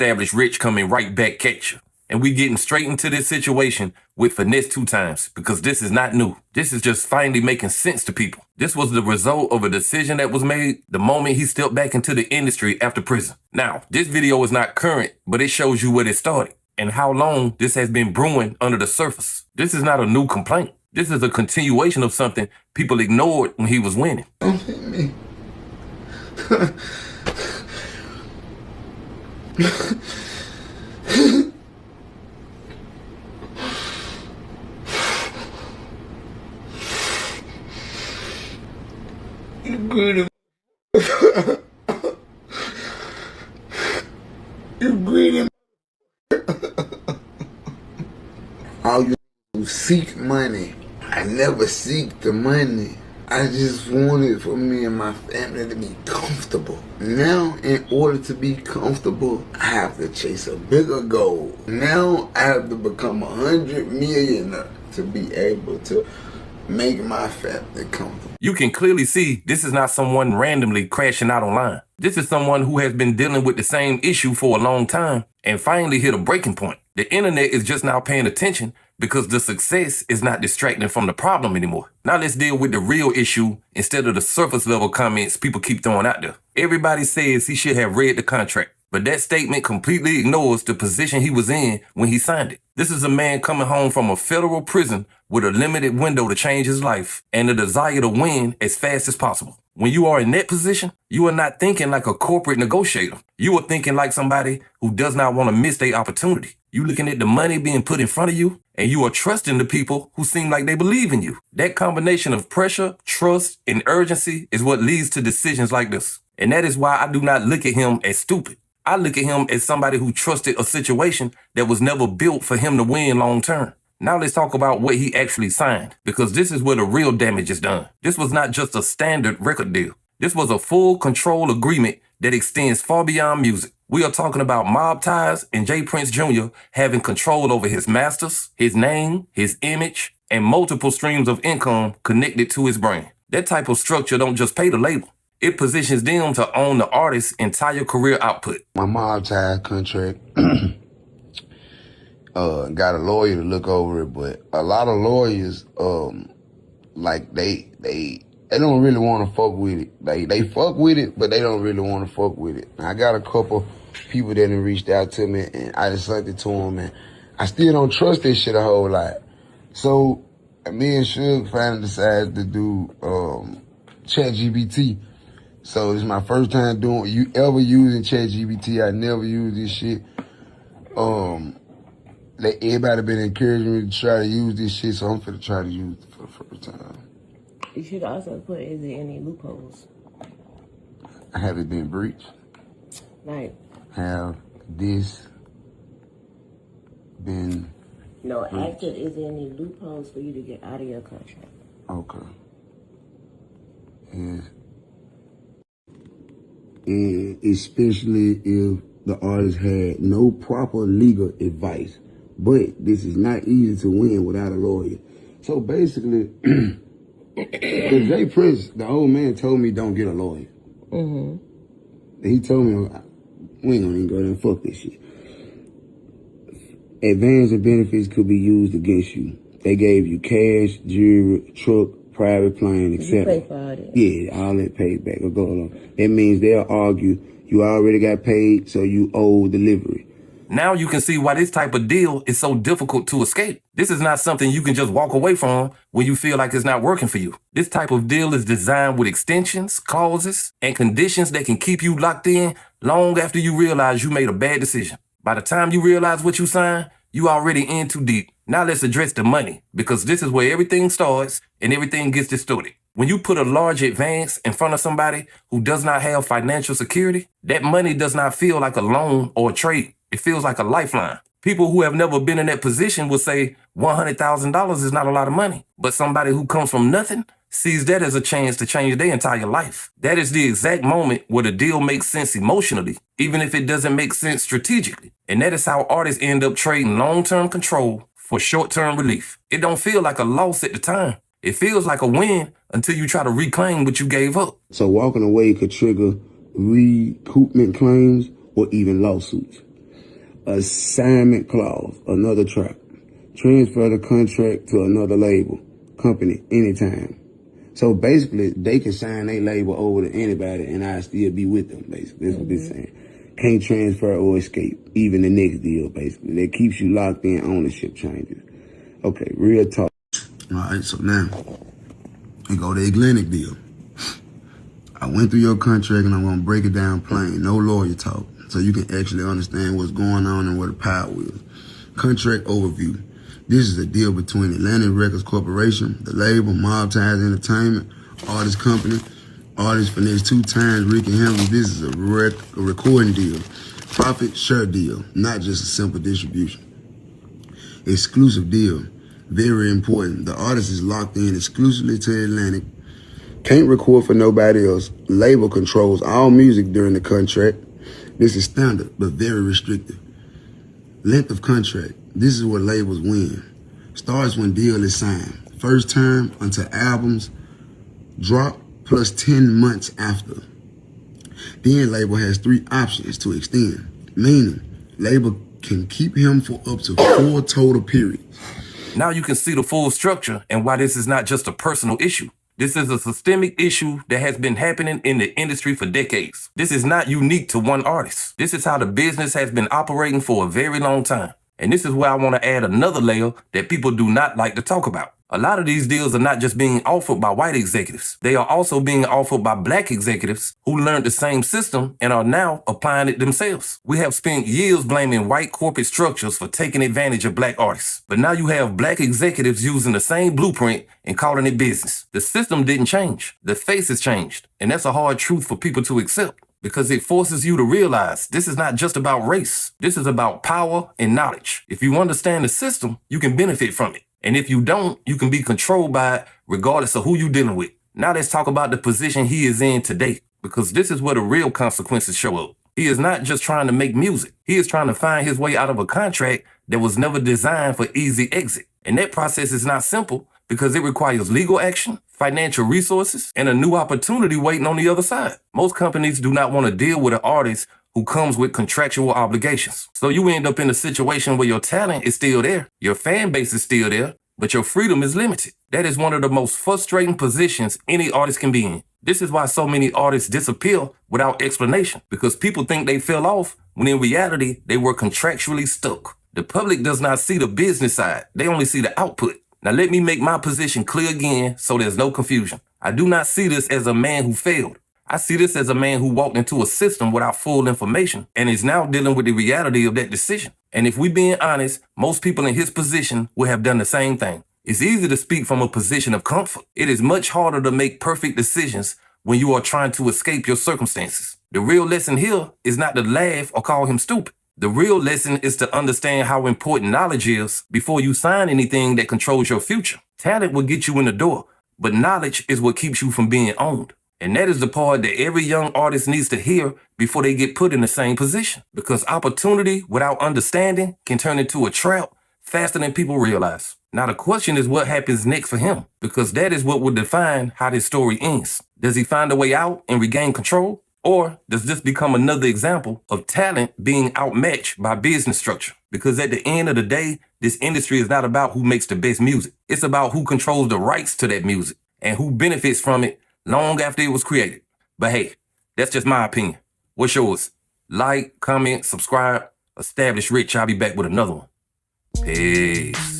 established R.I.C.H coming right back at you. And we getting straight into this situation with Finesse2Tymes because this is not new. This is just finally making sense to people. This was the result of a decision that was made the moment he stepped back into the industry after prison. Now, this video is not current, but it shows you where it started and how long this has been brewing under the surface. This is not a new complaint. This is a continuation of something people ignored when he was winning. Don't hit me. You greedy. You greedy. All you seek money. I never seek the money. I just wanted for me and my family to be comfortable. Now, in order to be comfortable, I have to chase a bigger goal. Now, I have to become 100 millionaire to be able to make my family comfortable. You can clearly see this is not someone randomly crashing out online. This is someone who has been dealing with the same issue for a long time and finally hit a breaking point. The internet is just now paying attention because the success is not distracting from the problem anymore. Now let's deal with the real issue instead of the surface level comments people keep throwing out there. Everybody says he should have read the contract, but that statement completely ignores the position he was in when he signed it. This is a man coming home from a federal prison with a limited window to change his life and a desire to win as fast as possible. When you are in that position, you are not thinking like a corporate negotiator. You are thinking like somebody who does not want to miss their opportunity. You looking at the money being put in front of you, and you are trusting the people who seem like they believe in you. That combination of pressure, trust, and urgency is what leads to decisions like this. And that is why I do not look at him as stupid. I look at him as somebody who trusted a situation that was never built for him to win long term. Now let's talk about what he actually signed, because this is where the real damage is done. This was not just a standard record deal. This was a full control agreement that extends far beyond music. We are talking about mob ties and J. Prince Jr. having control over his masters, his name, his image, and multiple streams of income connected to his brand. That type of structure don't just pay the label. It positions them to own the artist's entire career output. My mob tie contract got a lawyer to look over it, but a lot of lawyers, like they don't really want to fuck with it. They fuck with it, but they don't really want to fuck with it. I got a couple people that have reached out to me, and I just sent it to them, and I still don't trust this shit a whole lot. So me and Suge finally decided to do ChatGPT. So this is my first time ever using ChatGPT. I never used this shit. Everybody been encouraging me to try to use this shit, so I'm finna try to use it for the first time. You should also put, is there any loopholes? Have it been breached? Like, have this been no, breached? after, is there any loopholes for you to get out of your contract? Okay. And especially if the artist had no proper legal advice. But this is not easy to win without a lawyer. So basically, J. Prince, the old man, told me don't get a lawyer. Mm-hmm. He told me, we ain't gonna even go there and fuck this shit. Advance and benefits could be used against you. They gave you cash, jewelry, truck, private plane, etc. You pay for all that? Yeah, all that paid back will go along. That means they'll argue you already got paid, so you owe delivery. Now you can see why this type of deal is so difficult to escape. This is not something you can just walk away from when you feel like it's not working for you. This type of deal is designed with extensions, clauses, and conditions that can keep you locked in long after you realize you made a bad decision. By the time you realize what you signed, you already in too deep. Now let's address the money, because this is where everything starts and everything gets distorted. When you put a large advance in front of somebody who does not have financial security, that money does not feel like a loan or a trade. It feels like a lifeline. People who have never been in that position will say $100,000 is not a lot of money. But somebody who comes from nothing sees that as a chance to change their entire life. That is the exact moment where the deal makes sense emotionally, even if it doesn't make sense strategically. And that is how artists end up trading long-term control for short-term relief. It don't feel like a loss at the time. It feels like a win until you try to reclaim what you gave up. So walking away could trigger recoupment claims or even lawsuits. Assignment clause, another track. Transfer the contract to another label, company, anytime. So basically, they can sign their label over to anybody and I still be with them, basically. That's what they're saying. Can't transfer or escape, even the next deal, basically. That keeps you locked in, ownership changes. Okay, real talk. All right, so now, we go to Atlantic deal. I went through your contract and I'm gonna break it down plain, no lawyer talk, so you can actually understand what's going on and what the power is. Contract overview. This is a deal between Atlantic Records Corporation, the label, Mob Ties Entertainment, artist company, artist Finesse2Tymes, Ricky Hamilton. This is a recording deal, profit share deal, not just a simple distribution. Exclusive deal, very important. The artist is locked in exclusively to Atlantic. Can't record for nobody else. Label controls all music during the contract. This is standard, but very restrictive. Length of contract. This is where labels win. Starts when deal is signed. First term until albums drop plus 10 months after. Then label has 3 options to extend, meaning label can keep him for up to 4 total periods. Now you can see the full structure and why this is not just a personal issue. This is a systemic issue that has been happening in the industry for decades. This is not unique to one artist. This is how the business has been operating for a very long time. And this is where I want to add another layer that people do not like to talk about. A lot of these deals are not just being offered by white executives. They are also being offered by black executives who learned the same system and are now applying it themselves. We have spent years blaming white corporate structures for taking advantage of black artists. But now you have black executives using the same blueprint and calling it business. The system didn't change. The face has changed. And that's a hard truth for people to accept, because it forces you to realize this is not just about race. This is about power and knowledge. If you understand the system, you can benefit from it. And if you don't, you can be controlled by it regardless of who you're dealing with. Now let's talk about the position he is in today, because this is where the real consequences show up. He is not just trying to make music. He is trying to find his way out of a contract that was never designed for easy exit. And that process is not simple, because it requires legal action, financial resources, and a new opportunity waiting on the other side. Most companies do not want to deal with an artist who comes with contractual obligations. So you end up in a situation where your talent is still there, your fan base is still there, but your freedom is limited. That is one of the most frustrating positions any artist can be in. This is why so many artists disappear without explanation, because people think they fell off when in reality they were contractually stuck. The public does not see the business side. They only see the output. Now let me make my position clear again so there's no confusion. I do not see this as a man who failed. I see this as a man who walked into a system without full information and is now dealing with the reality of that decision. And if we're being honest, most people in his position would have done the same thing. It's easy to speak from a position of comfort. It is much harder to make perfect decisions when you are trying to escape your circumstances. The real lesson here is not to laugh or call him stupid. The real lesson is to understand how important knowledge is before you sign anything that controls your future. Talent will get you in the door, but knowledge is what keeps you from being owned. And that is the part that every young artist needs to hear before they get put in the same position. Because opportunity without understanding can turn into a trap faster than people realize. Now the question is what happens next for him, because that is what will define how this story ends. Does he find a way out and regain control? Or does this become another example of talent being outmatched by business structure? Because at the end of the day, this industry is not about who makes the best music. It's about who controls the rights to that music and who benefits from it long after it was created. But hey, that's just my opinion. What's yours? Like, comment, subscribe. Established Rich. I'll be back with another one. Peace.